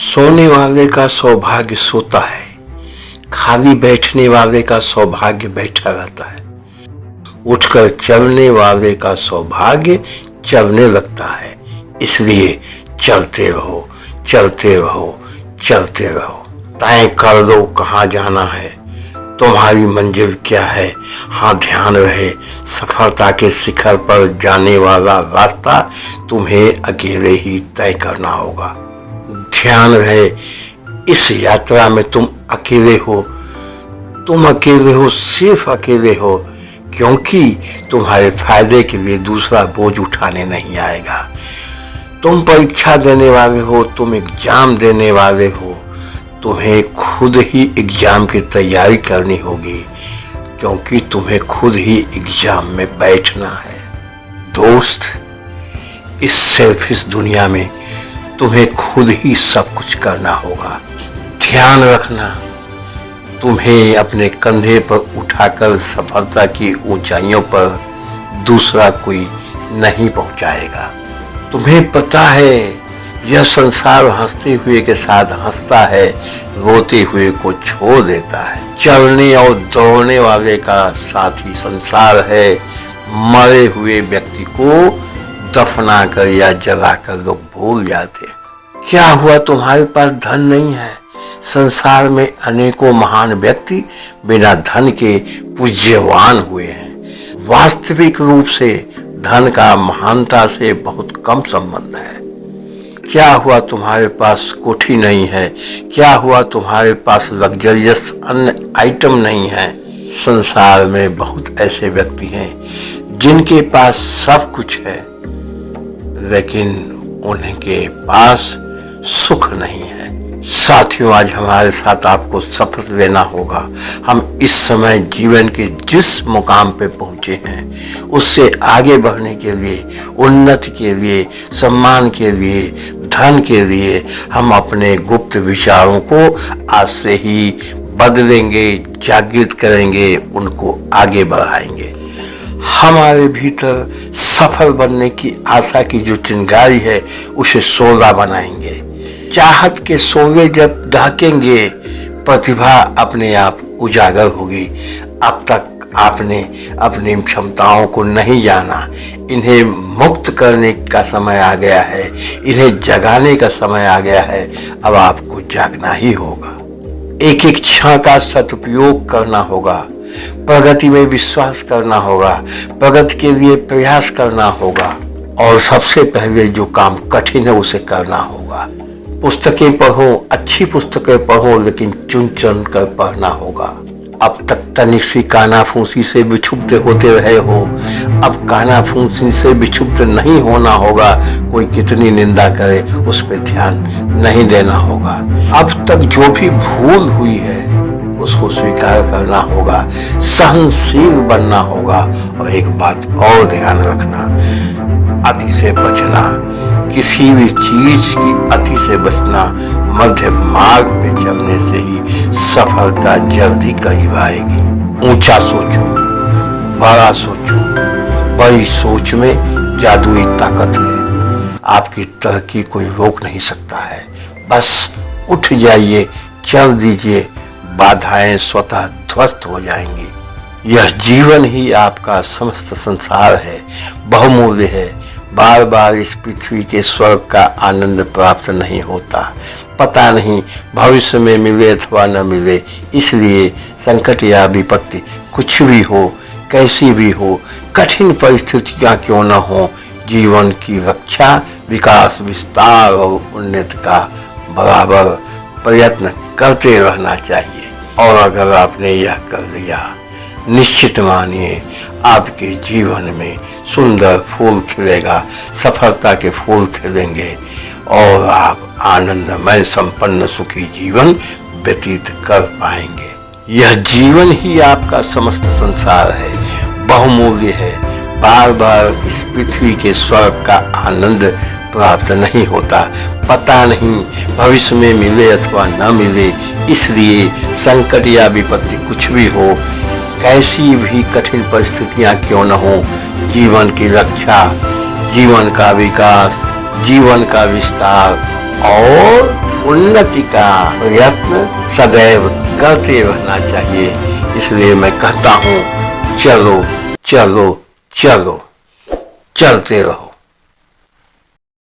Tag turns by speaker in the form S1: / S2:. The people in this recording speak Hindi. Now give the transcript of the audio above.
S1: सोने वाले का सौभाग्य सोता है, खाली बैठने वाले का सौभाग्य बैठा रहता है, उठकर चलने वाले का सौभाग्य चलने लगता है। इसलिए चलते रहो, चलते रहो, चलते रहो। तय कर लो कहाँ जाना है, तुम्हारी मंजिल क्या है। हाँ, ध्यान रहे, सफलता के शिखर पर जाने वाला रास्ता तुम्हें अकेले ही तय करना होगा। ध्यान रहे, इस यात्रा में तुम अकेले हो, तुम अकेले हो, सिर्फ अकेले हो, क्योंकि तुम्हारे फायदे के लिए दूसरा बोझ उठाने नहीं आएगा। तुम परीक्षा देने वाले हो, तुम एग्जाम देने वाले हो, तुम्हें खुद ही एग्जाम की तैयारी करनी होगी, क्योंकि तुम्हें खुद ही एग्जाम में बैठना है। दोस्त, इस सेल्फिश दुनिया में तुम्हें खुद ही सब कुछ करना होगा। ध्यान रखना, तुम्हें अपने कंधे पर उठाकर सफलता की ऊंचाइयों पर दूसरा कोई नहीं पहुंचाएगा। तुम्हें पता है, यह संसार हंसते हुए के साथ हंसता है, रोते हुए को छोड़ देता है। चलने और दौड़ने वाले का साथी संसार है, मरे हुए व्यक्ति को दफना कर या जलाकर लोग भूल जाते हैं। क्या हुआ, तुम्हारे पास धन नहीं है? संसार में अनेकों महान व्यक्ति बिना धन के पूज्यवान हुए हैं। वास्तविक रूप से धन का महानता से बहुत कम संबंध है। क्या हुआ, तुम्हारे पास कोठी नहीं है? क्या हुआ, तुम्हारे पास लग्जरियस अन्य आइटम नहीं है? संसार में बहुत ऐसे व्यक्ति हैं जिनके पास सब कुछ है, लेकिन उनके पास सुख नहीं है। साथियों, आज हमारे साथ आपको शपथ लेना होगा। हम इस समय जीवन के जिस मुकाम पे पहुंचे हैं, उससे आगे बढ़ने के लिए, उन्नति के लिए, सम्मान के लिए, धन के लिए हम अपने गुप्त विचारों को आज से ही बदलेंगे, जागृत करेंगे, उनको आगे बढ़ाएंगे। हमारे भीतर सफल बनने की आशा की जो चिंगारी है, उसे शोला बनाएंगे। चाहत के शोले जब ढकेंगे, प्रतिभा अपने आप उजागर होगी। अब तक आपने अपनी क्षमताओं को नहीं जाना, इन्हें मुक्त करने का समय आ गया है, इन्हें जगाने का समय आ गया है। अब आपको जागना ही होगा, एक एक क्षण का सदुपयोग करना होगा, प्रगति में विश्वास करना होगा, प्रगति के लिए प्रयास करना होगा, और सबसे पहले जो काम कठिन है उसे करना होगा। पुस्तकें पढ़ो, अच्छी पुस्तकें पढ़ो, लेकिन चुन चुन कर पढ़ना होगा। अब तक तनिक सी कानाफूसी से विक्षुब्ध होते रहे हो, अब कानाफूसी से विक्षुब्ध नहीं होना होगा। कोई कितनी निंदा करे उस पर ध्यान नहीं देना होगा। अब तक जो भी भूल हुई है उसको स्वीकार करना होगा, सहनशील बनना होगा। और एक बात और ध्यान रखना, अति से बचना, किसी भी चीज की अति से बचना। मध्य मार्ग पे चलने से ही सफलता जल्दी करीब आएगी। ऊंचा सोचो, बड़ा सोचो, बड़ी सोच में जादुई ताकत है। आपकी तरक्की कोई रोक नहीं सकता है। बस उठ जाइए, चल दीजिए, बाधाएं स्वतः ध्वस्त हो जाएंगी। यह जीवन ही आपका समस्त संसार है, बहुमूल्य है। बार बार इस पृथ्वी के स्वर्ग का आनंद प्राप्त नहीं होता। पता नहीं भविष्य में मिले अथवा न मिले, इसलिए संकट या विपत्ति कुछ भी हो, कैसी भी हो, कठिन परिस्थितियां क्यों न हो, जीवन की रक्षा, विकास, विस्तार और उन्नति का बराबर प्रयत्न करते रहना चाहिए। और अगर आपने यह कर लिया, निश्चित मानिए आपके जीवन में सुंदर फूल खिलेगा, सफलता के फूल खिलेंगे, और आप आनंदमय संपन्न सुखी जीवन व्यतीत कर पाएंगे। यह जीवन ही आपका समस्त संसार है, बहुमूल्य है। बार बार इस पृथ्वी के स्वर्ग का आनंद प्राप्त नहीं होता। पता नहीं भविष्य में मिले अथवा न मिले, इसलिए संकट या विपत्ति कुछ भी हो, कैसी भी कठिन परिस्थितियां क्यों न हो, जीवन की रक्षा, जीवन का विकास, जीवन का विस्तार और उन्नति का प्रयत्न सदैव करते रहना चाहिए। इसलिए मैं कहता हूँ चलो चलो चलो, चलते रहो।